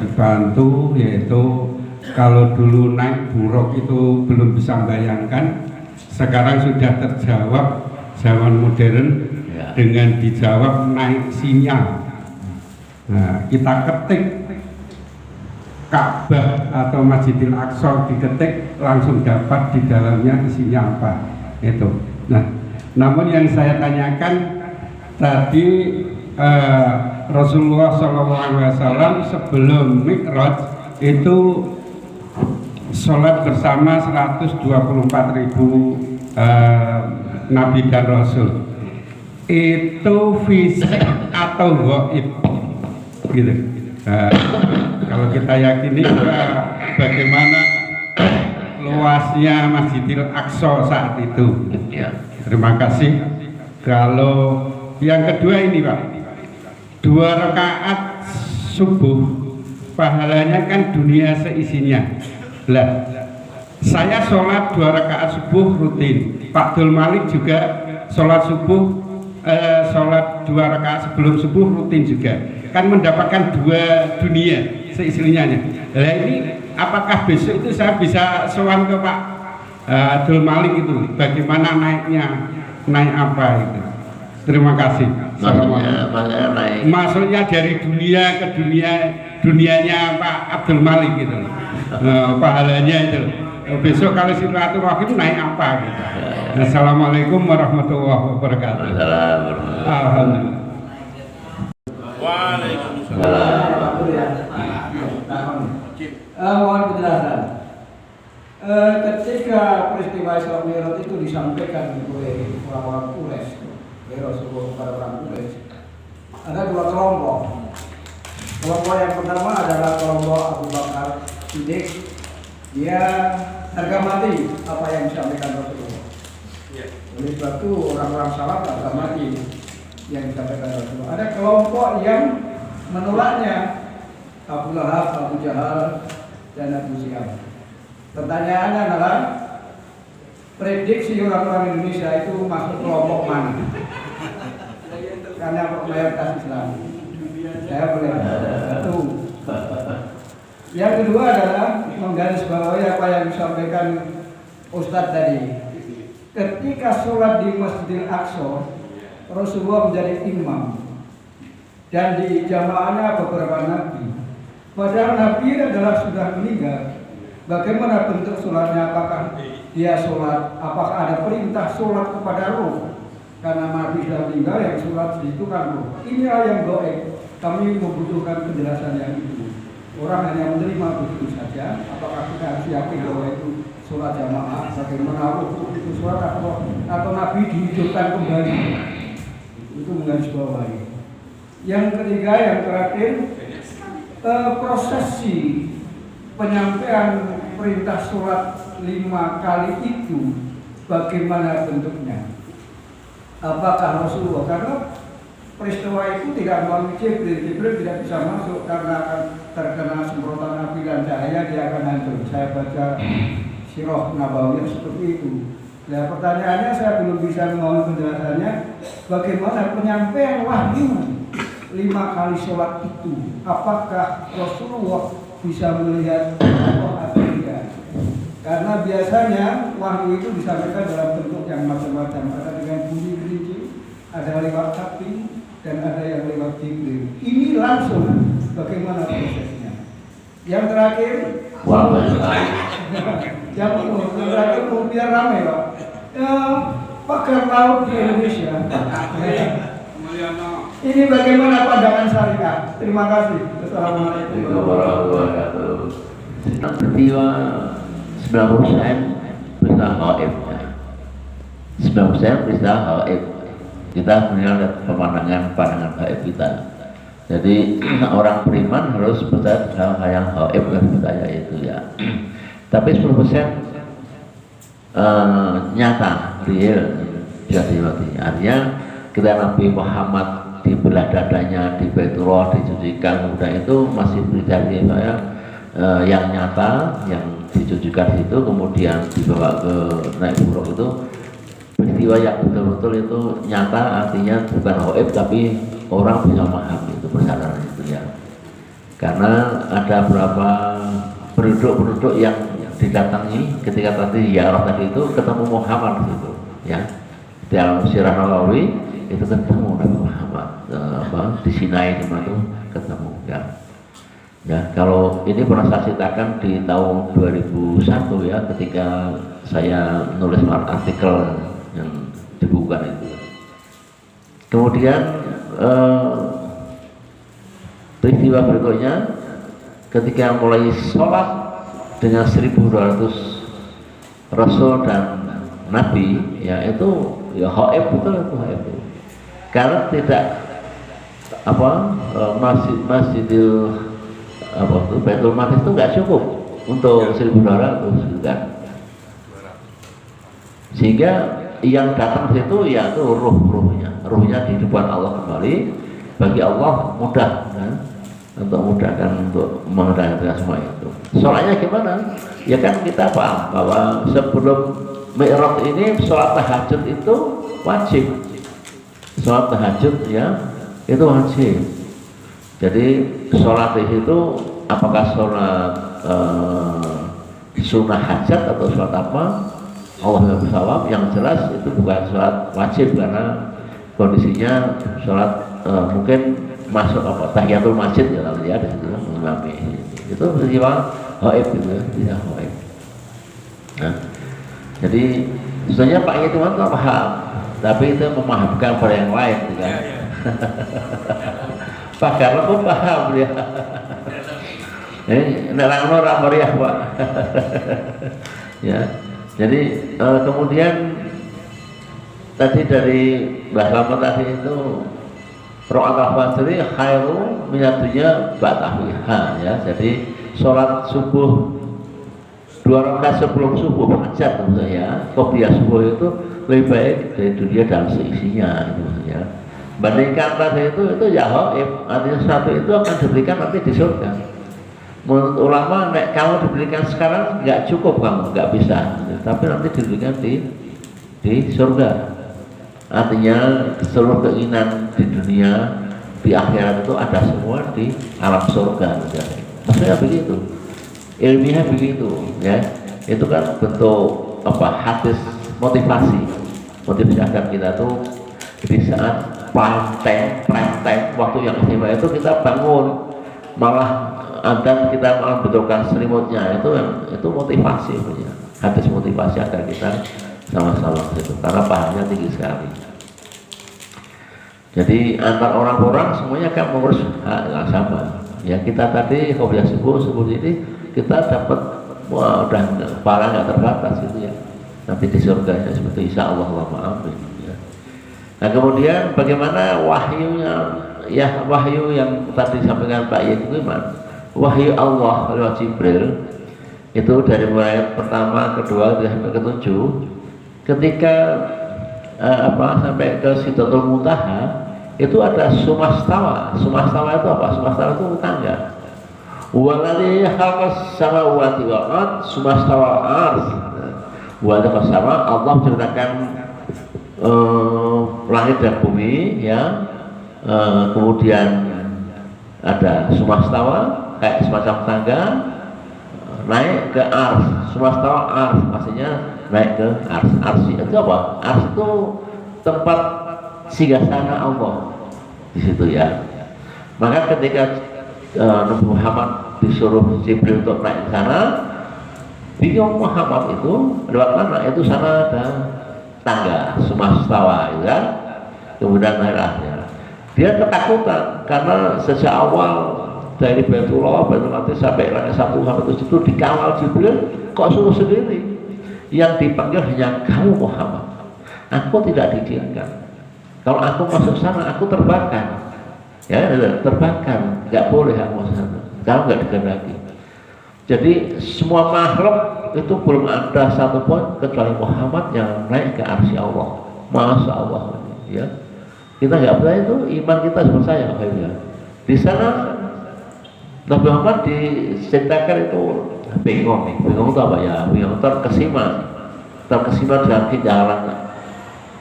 dibantu, yaitu kalau dulu naik buruk itu belum bisa membayangkan, sekarang sudah terjawab zaman modern dengan dijawab naik sinyal. Nah, kita ketik Ka'bah atau Masjidil Aqsa, diketik langsung dapat di dalamnya isinya apa itu. Nah, namun yang saya tanyakan tadi, Rasulullah SAW sebelum Mi'raj itu sholat bersama 124.000 Nabi dan Rasul. Itu fisik atau gaib gitu. Kalau kita yakini bagaimana luasnya Masjidil Aqsa saat itu. Terima kasih. Kalau yang kedua ini Pak, 2 rakaat subuh pahalanya kan dunia seisinya. Lah, saya sholat 2 rakaat subuh rutin. Pak Dul Malik juga sholat subuh, sholat 2 rakaat sebelum subuh rutin juga. Kan mendapatkan 2 dunia seisinya. Lah ini apakah besok itu saya bisa sowan ke Pak Dul Malik itu? Bagaimana naiknya? Naik apa itu? Terima kasih. Maksudnya dari dunia ke dunianya Pak Abdul Malik gitu. Pahalanya itu. Besok kalau silaturahim naik apa gitu. Assalamualaikum warahmatullahi wabarakatuh. Alhamdulillah. Waalaikumsalam. Mohon penjelasan. Ketika peristiwa Isra Mi'raj itu disampaikan oleh orang-orang Quraisy, Rasulullah kepada orang Quraisy, ada 2 kelompok. Kelompok yang pertama adalah kelompok Abu Bakar Siddiq. Dia harga mati apa yang disampaikan Rasulullah. Oleh sebab itu orang-orang salaf harga mati yang disampaikan Rasulullah. Ada kelompok yang menolaknya, Abu Lahab, Abu Jahal, dan Abu Syihab. Pertanyaannya adalah, prediksi orang-orang Indonesia itu masuk kelompok mana? Karena mayoritas Islam. Saya boleh satu. Yang kedua adalah menggarisbawahi apa yang disampaikan Ustadz tadi. Ketika sholat di Masjidil Aqsa, Rasulullah menjadi imam dan di jamaahnya beberapa nabi. Padahal nabi adalah sudah meninggal. Bagaimana bentuk sholatnya? Apakah dia sholat? Apakah ada perintah sholat kepada roh? Karena nabi sudah meninggal, yang sholat itu kan roh. Ini yang gaib. Kami membutuhkan penjelasan yang itu. Orang hanya menerima begitu saja. Apakah kita harus yakin bahwa itu sholat jamaah? Bagaimana roh itu sholat atau nabi dihidupkan kembali? Itu menggarisbawahi. Yang ketiga, yang terakhir, prosesi penyampaian perintah sholat 5 kali itu bagaimana bentuknya? Apakah Rasulullah, karena peristiwa itu tidak melalui Jibril tidak bisa masuk karena akan terkena semprotan api dan cahaya, dia akan hancur. Saya baca Sirah Nabawiyah seperti itu. Nah, pertanyaannya saya belum bisa mohon penjelasannya, bagaimana penyampaian wahyu 5 kali sholat itu? Apakah Rasulullah bisa melihat Allah atau tidak? Karena biasanya wahyu itu disampaikan dalam bentuk yang macam-macam. Ada dengan bunyi gerinci, ada lewat api, dan ada yang lewat Jibril. Ini langsung bagaimana prosesnya? Yang terakhir, yang terakhir biar ramai Pak. Pakar laut di Indonesia. Ini bagaimana pandangan syariat? Terima kasih. Assalamualaikum warahmatullahi wabarakatuh. Peristiwa 90% peristiwa gaib. 90% peristiwa gaib. Kita melihat pandangan gaib kita. Jadi orang beriman harus percaya dalam hal yang gaib kan percaya itu ya. Tapi 10% nyata, real, bisa dimengerti. Artinya kita Nabi Muhammad dibelah dadanya di Baitullah, dicucikan, kemudian itu masih terjadi saya yang nyata, yang dicucikan itu kemudian dibawa ke naik buruk itu peristiwa yang betul-betul itu nyata, artinya bukan gaib tapi orang bisa memahami itu perjalanan itu ya. karena ada beberapa penduduk yang didatangi ketika tadi ziarah tadi itu ketemu Muhammad itu ya, dalam Sirah Nawawi itu ketemu Nabi Muhammad di Sinai di mana ketemu ya. Ya, kalau ini pernah saya ceritakan di tahun 2001 ya, ketika saya nulis artikel yang dibukukan itu. Kemudian peristiwa berikutnya ketika mulai sholat dengan 1200 Rasul dan Nabi ya, itu ya haib, betul itu haib. Karena tidak masjidil Baitul Maqdis itu nggak cukup untuk 1200 kan. Sehingga yang datang situ ya itu ruhnya dibuat Allah kembali. Bagi Allah mudah kan, untuk memudahkan untuk mengerjakan semua itu. Soalnya gimana? Ya kan kita paham bahwa sebelum Mi'raj ini sholat tahajud itu wajib. Sholat tahajud ya itu wajib. Jadi sholat di situ apakah sholat sunnah hajat atau sholat apa? Allah yang bersawab. Yang jelas itu bukan sholat wajib karena kondisinya sholat mungkin masuk tahiyatul masjid ya lalu ya di situ mengimami. Itu peristiwa haib gitu ya, tidak haib. Nah, jadi sebenarnya Pak Yituman kan paham, tapi itu memahamkan pada yang lain gitu kan. Pak Karlo pun paham dia. Ini nerangno ra meriah Pak. Ya. Jadi kemudian tadi dari Mbah Slamet tadi itu Ra'at al-Fajri khairu minatunya ba'dahiha ya. Jadi sholat subuh 2 rakaat sebelum subuh hajat maksudnya ya. Qobliyah subuh itu lebih baik dari dunia dan seisinya itu maksudnya. Bandingkan tadi itu ya haib, artinya satu itu akan diberikan nanti di surga. Menurut ulama kalau diberikan sekarang nggak cukup, kamu nggak bisa, tapi nanti diberikan di surga. Artinya seluruh keinginan di dunia di akhirat itu ada semua di alam surga. Maksudnya begitu, ilmiah begitu ya. Itu kan bentuk hadis motivasi agar kita tuh di saat prime time waktu yang istimewa itu kita bangun, malah dan kita malah betulkan selimutnya, itu motivasi punya hadis motivasi agar kita sama-sama itu, karena pahamnya tinggi sekali. Jadi antar orang-orang semuanya kan mengurus hak yang sama ya. Kita tadi qobliyah subuh ini kita dapat udah pahala nggak terbatas gitu ya, nanti di surga ya, seperti insya Allah amin ya. Nah kemudian bagaimana wahyunya ya, wahyu yang tadi disampaikan Pak Yituman, wahyu Allah lewat Jibril itu dari mulai pertama, kedua, sampai ketujuh, ketika sampai ke Sidratul Muntaha itu ada sumastawa. Sumastawa itu apa? Sumastawa itu tangga. Waladhi khalaqas samawati wal ard sumastawa ars. Wa sama Allah menciptakan langit dan bumi ya. Kemudian ada sumastawa kayak semacam tangga naik ke ars. Sumastawa ars maksudnya naik ke ars. Ars itu apa? Ars itu tempat singgasana Allah di situ ya. Maka ketika Nabi Muhammad disuruh Jibril untuk naik ke sana, bingung Muhammad itu lewat mana? Itu sana ada tangga sumastawa itu kan. Kemudian naiklah dia ketakutan karena sejak awal dari Baitullah sampai langit 1 sampai 7 itu dikawal Jibril, kok suruh sendiri? Yang dipanggil hanya kamu Muhammad. Aku tidak diizinkan. Kalau aku masuk sana, aku terbakar. Ya, terbakar. Nggak boleh aku masuk sana. Kalau nggak dikehendaki. Jadi semua makhluk itu belum ada satupun kecuali Muhammad yang naik ke arsy Allah. Masya Allah. Ya, kita nggak percaya itu, iman kita seperti saya. Ya. Di sana Nabi Muhammad diceritakan itu bingung nih. Bingung itu apa ya? Bingung terkesima dalam kejalanan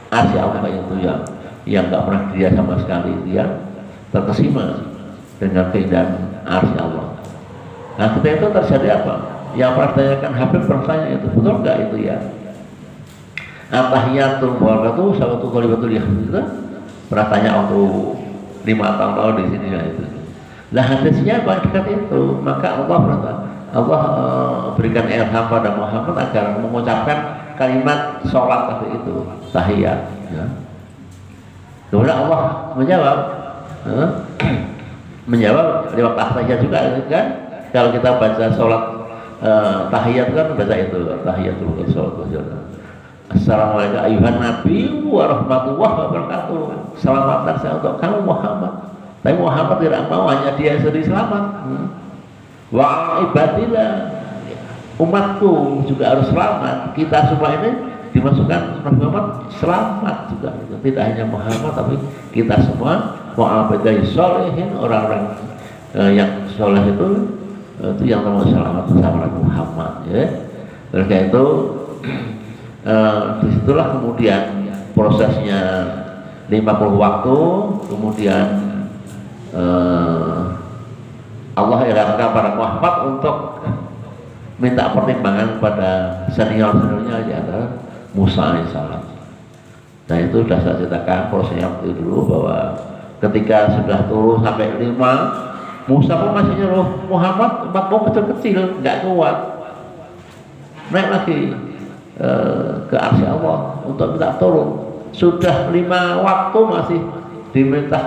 arsy Allah itu yang nggak pernah dia sama sekali, dia terkesima dengan keindahan arsy Allah. Nah ketika itu terjadi apa? Yang pernah ditanyakan Habib bertanya itu, betul nggak itu ya? At-tahiyatul mubarakatuh satu kalimatul yahmid itu pernah tanya waktu 5 tahun di sini ya itu. Lah hadisnya apa dekat itu? Maka Allah berkata, Allah berikan ilham pada Muhammad agar mengucapkan kalimat sholat tadi itu, tahiyat. Ya. Kemudian Allah menjawab, menjawab lewat tahiyat juga kan? Kalau kita baca sholat tahiyat kan baca itu tahiyatul sholat. Assalamualaikum ayuhan nabi warahmatullahi wabarakatuh. Selamatan saya untuk kamu Muhammad. Tapi Muhammad tidak mau, hanya dia sendiri selamat. Wa ibadillah, umatku juga harus selamat. Kita semua ini dimasukkan Nabi Muhammad selamat juga. Tidak hanya Muhammad tapi kita semua wa ibadillah sholihin, orang-orang yang soleh itu yang termasuk selamat bersama Nabi Muhammad ya. Oleh itu disitulah kemudian prosesnya 50 waktu, kemudian Allah ilhamkan pada Muhammad untuk minta pertimbangan pada senior-seniornya yaitu Musa alaihissalam. Nah itu sudah saya ceritakan prosesnya waktu dulu bahwa ketika sudah turun sampai 5, Musa pun masih nyuruh Muhammad, umatmu kecil-kecil nggak kuat, naik lagi ke arsy Allah untuk minta turun. Sudah 5 waktu masih diminta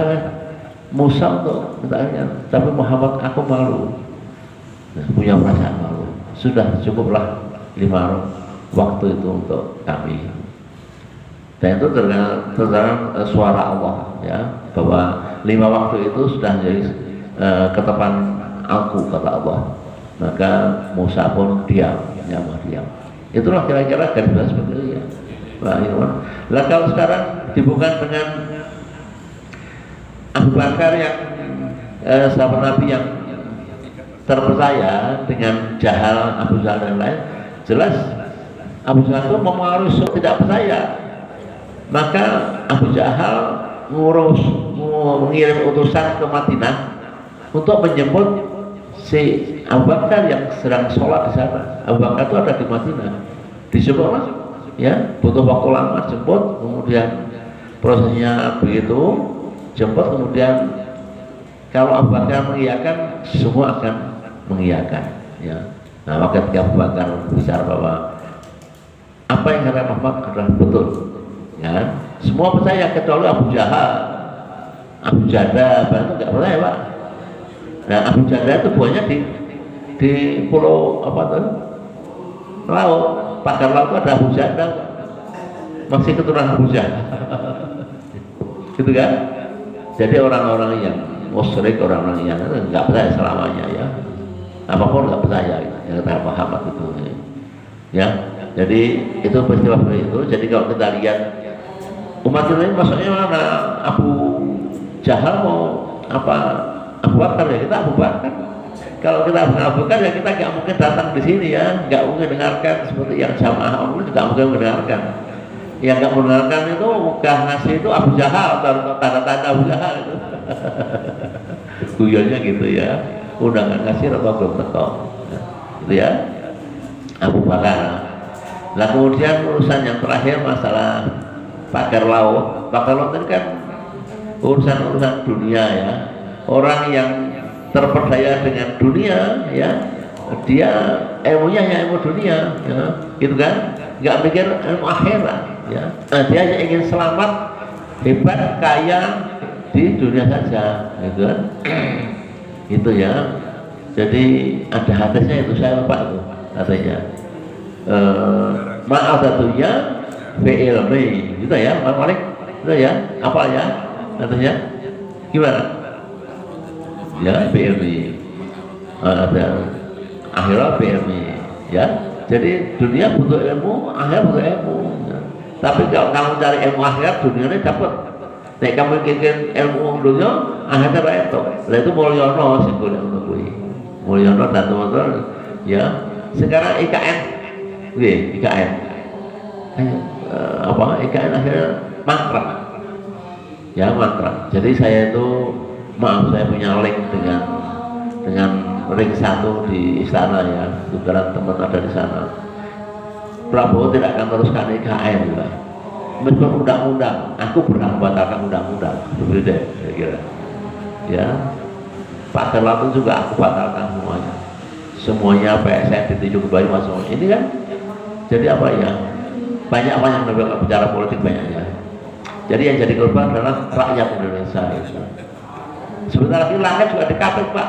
Musa untuk mintanya, tapi Muhammad aku malu, punya perasaan malu. Sudah cukuplah 5 waktu itu untuk kami. Dan itu terdengar suara Allah ya, bahwa 5 waktu itu sudah jadi ketetapan aku kata Allah. Maka Musa pun diam. Itulah kira-kira garis seperti itu ya. Nah kalau sekarang dibuka dengan Abu Bakar yang sahabat Nabi yang terpercaya dengan Jahal, Abu Jahal dan lain, jelas Abu Jahal itu memengaruhi tidak percaya. Maka Abu Jahal mengirim utusan ke Madinah untuk menjemput si Abu Bakar yang sedang sholat di sana. Abu Bakar itu ada di Madinah, dijemputlah ya, butuh waktu lama jemput, kemudian prosesnya begitu jemput, kemudian kalau Abu Bakar mengiyakan, semua akan mengiyakan ya. Nah maka ketika Abu Bakar bicara bahwa apa yang kata Muhammad adalah betul ya, semua percaya kecuali Abu Jahal, Abu Jada itu nggak percaya Pak. Nah Abu Jada itu buahnya di pulau apa tuh, laut, pagar laut itu ada Abu Jada, masih keturunan Abu Jada gitu kan. Jadi orang-orang yang musyrik, orang-orang yang nggak percaya selamanya ya, apapun nggak percaya yang kata Muhammad itu ya. Jadi itu peristiwa seperti itu. Jadi kalau kita lihat umat ini maksudnya mana, Abu Jahal mau apa Abu Bakar ya kita Abu Bakar. Kalau kita Abu Bakar ya kita nggak mungkin datang di sini ya, nggak mungkin dengarkan seperti yang jamaah umum juga mungkin mendengarkan. Yang nggak mendengarkan itu muka ngasih itu Abu Jahal, tanda-tanda Abu Jahal itu. Guyonnya gitu ya, undangan ngasih atau belum teko, gitu ya. Abu Bakar. Nah kemudian urusan yang terakhir masalah pagar laut. Pagar laut ini kan urusan dunia ya. Orang yang terperdaya dengan dunia ya, dia ilmunya hanya ilmu dunia ya, gitu kan, nggak mikir ilmu akhirat ya. Nah, dia hanya ingin selamat, hebat, kaya di dunia saja, gitu kan. Gitu ya. Jadi ada hadisnya itu, saya lupa itu hadisnya. Ma'adatunya fi'ilmi gitu ya, Bang Malik gitu ya, apa ya hadisnya gimana ya, fi'ilmi ada akhirat fi'ilmi ya. Jadi dunia butuh ilmu, akhirat butuh ilmu ya. Tapi kalau kamu cari ilmu akhirat, dunia ini dapat. Nek kamu ingin ilmu dunia, akhirat itu. Lah itu Mulyono sing golek ngono kuwi. Mulyono dan teman-teman ya. Sekarang IKN, IKN. Apa IKN akhirnya mangkrak. Ya mangkrak. Jadi saya itu maaf, saya punya link dengan dengan ring 1 di istana ya, kebetulan teman ada di sana. Prabowo tidak akan teruskan IKN juga. Meskipun undang-undang, aku berhak membatalkan undang-undang, berbeda kira-kira. Ya, Pak Terlalu juga aku batalkan semuanya. Semuanya PSN ditunjuk kembali masuk. Ini kan jadi apa ya? Banyak yang bicara politik banyaknya. Jadi yang jadi korban adalah rakyat Indonesia. Sebentar lagi langit juga dikaprik Pak.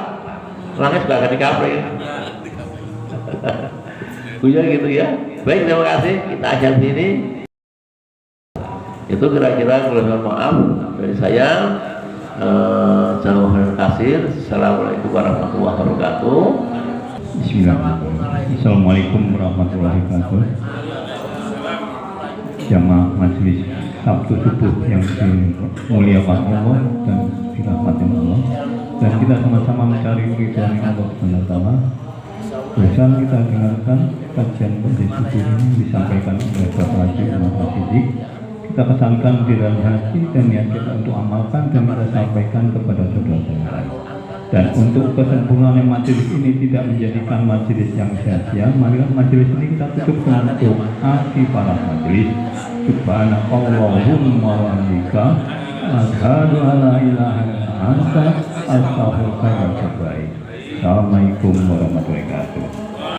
Langit juga akan dikaprik. Punya gitu ya. Baik, terima kasih. Kita akhir sini. Itu kira-kira mohon maaf dari saya. Terima kasih. Assalamualaikum warahmatullahi wabarakatuh. Bismillahirrahmanirrahim. Assalamualaikum warahmatullahi wabarakatuh. Jamaah majelis Sabtu subuh yang dimuliakan Allah dan dirahmati Allah, dan kita sama-sama mencari ridhonya Allah Subhanahu wa taala. Barusan kita dengarkan kajian majelis subuh ini disampaikan oleh Bapak Haji Muhammad Siddiq. Kita pesankan di dalam hati dan niat kita untuk amalkan dan kita sampaikan kepada saudara-saudara. Dan untuk kesempurnaan majelis ini tidak menjadikan majelis yang sia-sia, marilah majelis ini kita tutup dengan doa para majelis. Subhanakallahumma wa bihamdika, asyhadu an la ilaha illa anta, astaghfiruka wa atubu ilaik. Assalamualaikum warahmatullahi wabarakatuh.